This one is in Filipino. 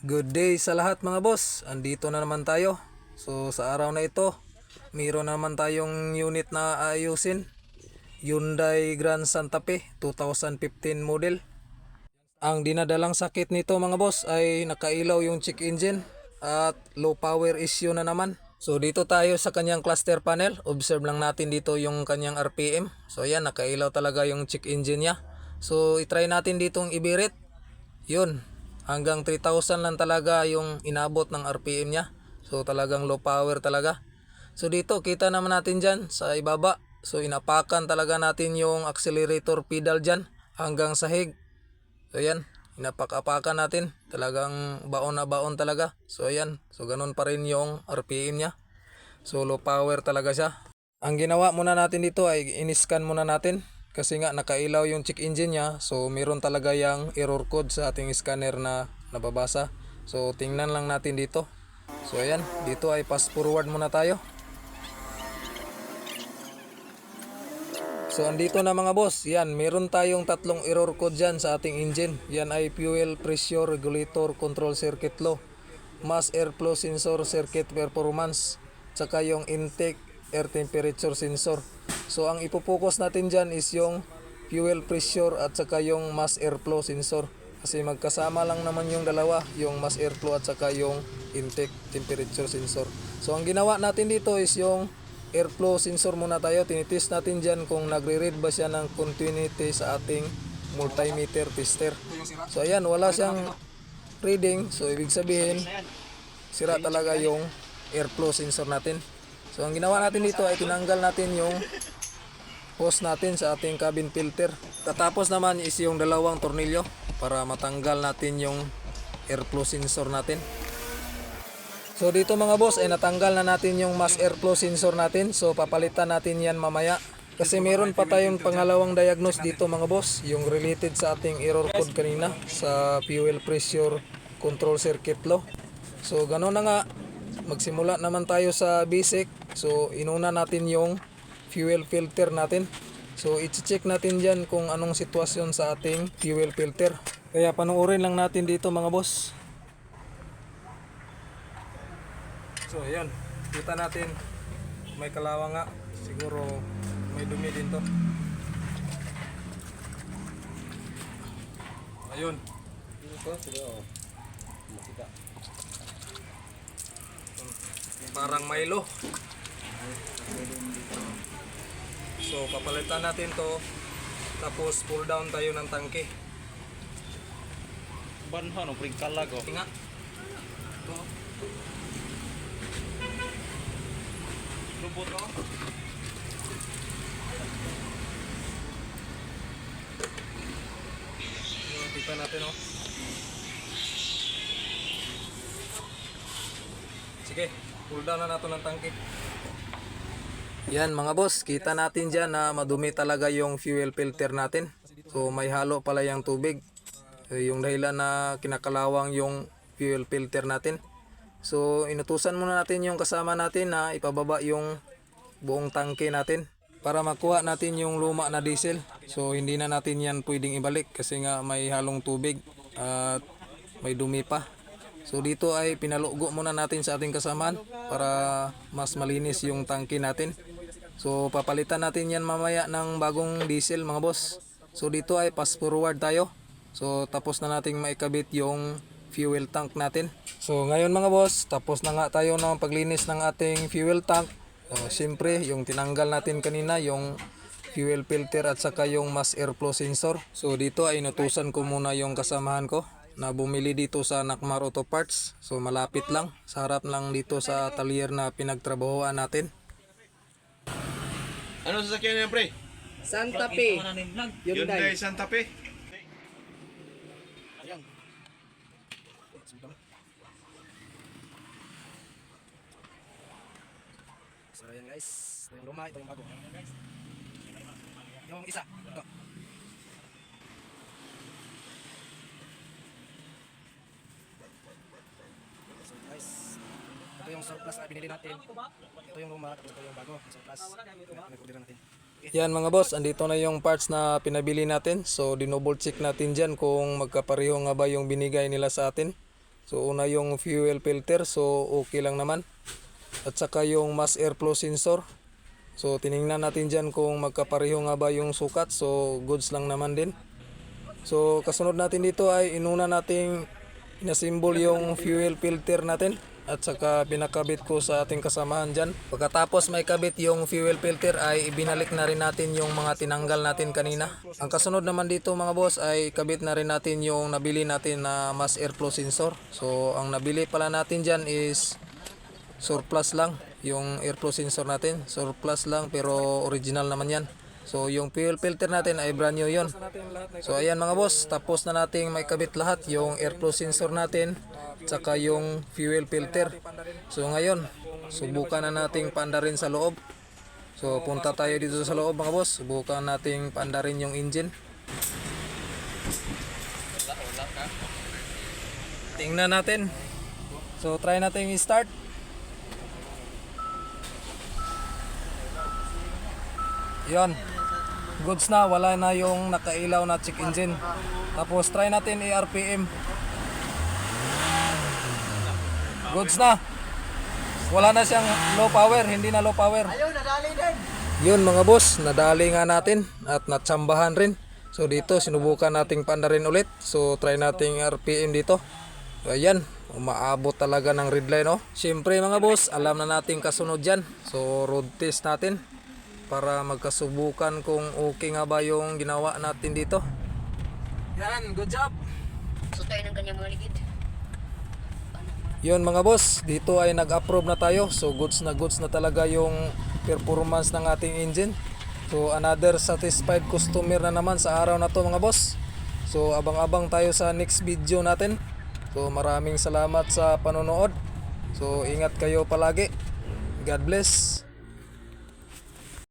Good day sa lahat mga boss. Andito na naman tayo. So sa araw na ito, mayroon naman tayong unit na ayusin. Hyundai Grand Santa Fe 2015 model. Ang dinadalang sakit nito mga boss ay nakailaw yung check engine at low power issue na naman. So dito tayo sa kanyang cluster panel. Observe lang natin dito yung kanyang RPM. So ayan, nakailaw talaga yung check engine niya. So itry natin ditong ibirit. Yun, hanggang 3,000 lang talaga yung inabot ng RPM niya. So talagang low power talaga. So dito kita naman natin dyan sa ibaba. So inapakan talaga natin yung accelerator pedal dyan hanggang sahig. So ayan, inapak-apakan natin. Talagang baon na baon talaga. So ayan, so ganun pa rin yung RPM niya. So low power talaga siya. Ang ginawa muna natin dito ay in-scan muna natin. Kasi nga nakailaw yung check engine niya. So meron talaga yung error code sa ating scanner na nababasa. So tingnan lang natin dito. So ayan, dito ay fast forward muna tayo. So andito na mga boss, yan, meron tayong tatlong error code dyan sa ating engine. Yan ay fuel pressure regulator control circuit low, mass airflow sensor circuit performance, tsaka yung intake air temperature sensor. So ang ipopokus natin dyan is yung fuel pressure at saka yung mass airflow sensor. Kasi magkasama lang naman yung dalawa, yung mass airflow at saka yung intake temperature sensor. So ang ginawa natin dito is yung airflow sensor muna tayo. Tinitest natin dyan kung nagre-read ba siya ng continuity sa ating multimeter tester. So ayan, wala siyang reading. So ibig sabihin, sira talaga yung airflow sensor natin. So ang ginawa natin dito ay tinanggal natin yung hose natin sa ating cabin filter. Tatapos naman is yung dalawang tornilyo para matanggal natin yung airflow sensor natin. So dito mga boss ay natanggal na natin yung mass airflow sensor natin. So papalitan natin yan mamaya. Kasi meron pa tayong pangalawang diagnose dito mga boss. Yung related sa ating error code kanina sa fuel pressure control circuit low. So gano'n na nga. Magsimula naman tayo sa basic. So inuna natin yung fuel filter natin. So i-check natin dyan kung anong sitwasyon sa ating fuel filter. Kaya panuorin lang natin dito mga boss. So ayan, kita natin may kalawang nga, siguro may dumi din to. Ayun. Parang Milo. So papalitan natin to, tapos pull down tayo ng tangke. Banhan o pringkalag o. Tinga. Lubot o. Kita natin o. Sige, pull down na natin ng tangke. Yan mga boss, kita natin dyan na madumi talaga yung fuel filter natin. So may halo pala yung tubig. Yung dahilan na kinakalawang yung fuel filter natin. So inutusan muna natin yung kasama natin na ipababa yung buong tangke natin para makuha natin yung luma na diesel. So hindi na natin yan pwedeng ibalik kasi nga may halong tubig at may dumi pa. So dito ay pinalugo muna natin sa ating kasamaan para mas malinis yung tangke natin. So papalitan natin yan mamaya ng bagong diesel mga boss. So dito ay fast forward tayo. So tapos na nating maikabit yung fuel tank natin. So ngayon mga boss, tapos na nga tayo ng paglinis ng ating fuel tank. Siyempre yung tinanggal natin kanina yung fuel filter at saka yung mass airflow sensor. So dito ay inutusan ko muna yung kasamahan ko na bumili dito sa Nakmar Auto Parts. So malapit lang, sa harap lang dito sa atelier na pinagtrabahoan natin. Ano sasakyan niya pre? Santa Fe. Hyundai Santa Fe. So ayan guys, ito yung luma, ito yung bago. Yung isa, ito. So guys, ito yung surplus na binili natin. Ito yung luma, ito yung bago, surplus. Nag-order natin. Yan mga boss, andito na yung parts na pinabili natin. So dinouble check natin dyan kung magkapareho nga ba yung binigay nila sa atin. So una yung fuel filter, so okay lang naman. At saka yung mass airflow sensor. So tiningnan natin dyan kung magkapareho nga ba yung sukat, so goods lang naman din. So kasunod natin dito ay inuna nating inasimbol yung fuel filter natin at saka pinakabit ko sa ating kasamahan dyan. Pagkatapos may kabit yung fuel filter ay ibinalik na rin natin yung mga tinanggal natin kanina. Ang kasunod naman dito mga boss ay kabit na rin natin yung nabili natin na mass airflow sensor. So ang nabili pala natin dyan is surplus lang yung airflow sensor natin. Surplus lang pero original naman yan. So yung fuel filter natin ay brand new yon. So ayan mga boss, tapos na nating may kabit lahat yung airflow sensor natin tsaka yung fuel filter. So ngayon, subukan na nating paandarin sa loob. So punta tayo dito sa loob mga boss, subukan nating paandarin yung engine. Tingnan natin. So try natin i-start. Yon. Goods na, wala na yung nakailaw na check engine. Tapos try natin i-RPM. Goods na. Wala na siyang low power, hindi na low power. Ayun, nadali din. Yun mga boss, nadali nga natin at natsambahan rin. So dito sinubukan nating pandarin ulit. So try nating RPM dito. So ayan, umaabot talaga ng red line oh. Siyempre mga boss, alam na nating kasunod dyan. So road test natin para magkasubukan kung okay nga ba yung ginawa natin dito. Yan, good job. Sutay ng kanyang mga ligid. Yun mga boss, dito ay nag-approve na tayo. So goods na talaga yung performance ng ating engine. So another satisfied customer na naman sa araw na to mga boss. So abang-abang tayo sa next video natin. So maraming salamat sa panonood. So ingat kayo palagi. God bless.